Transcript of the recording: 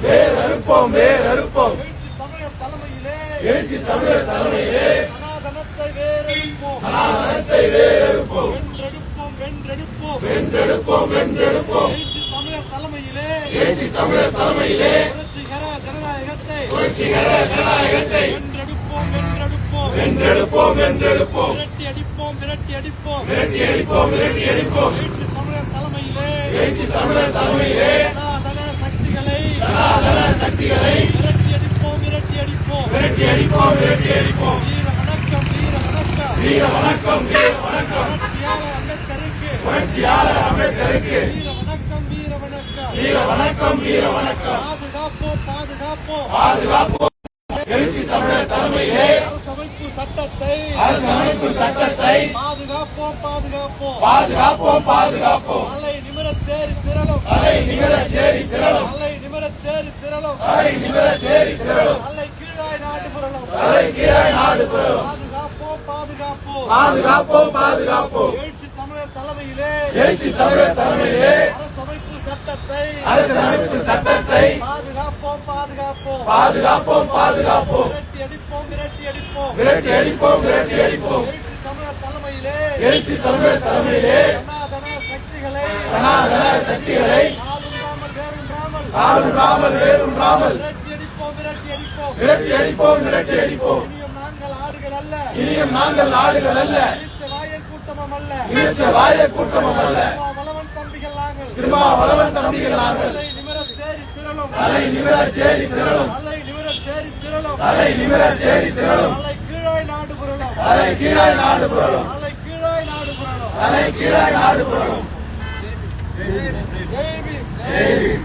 வேறறுப்போம் வேறறுப்போம் எழுச்சி தமிழர் தலைமையிலே சனாதனத்தை வேறறுப்போம் வென்றெடுப்போம் வென்றெடுப்போம் எழுச்சி தமிழர் தலைமையிலே புரட்சிகர ஜனநாயகத்தை வென்றெடுப்போம் வென்றெடுப்போம் விரட்டி அடிப்போம் விரட்டி அடிப்போம் எழுச்சி தமிழர் தலைமையிலே சனாதன சக்திகளை விரட்டி அடிப்போம் வீர வணக்கம் புரட்சியாளர் அம்பேத்கருக்கு வீர வணக்கம் பாதுகாப்போம் எழுச்சி தமிழர் தலைமையிலே அரசமைப்பு சட்டத்தை பாதுகாப்போம் அலை நிமிரச் சேரி திரளும் அலை நிமிரச் சேரி திரளும் அலை கீழாய் நாடு புரளும் பாதுகாப்போம் எழுச்சி தமிழர் தலைமையிலே அரசமைப்பு சட்டத்தை பாதுகாப்போம் விரட்டி அடிப்போம் எழுச்சி தமிழர் தலைமையிலே சனாதன சக்திகளை காலூன்றாமல் வேரூன்றாமல் விரட்டி அடிப்போம் இனியும் நாங்கள் ஆடுகள் அல்ல இழிச்ச வாய கூட்டமும் அல்ல திருமாவளவன் தம்பிகள் நாங்கள் அலை நிமிரச் சேரி திரளும் அலை கீழாய் நாடு புரளும் ஜெய் பீம்.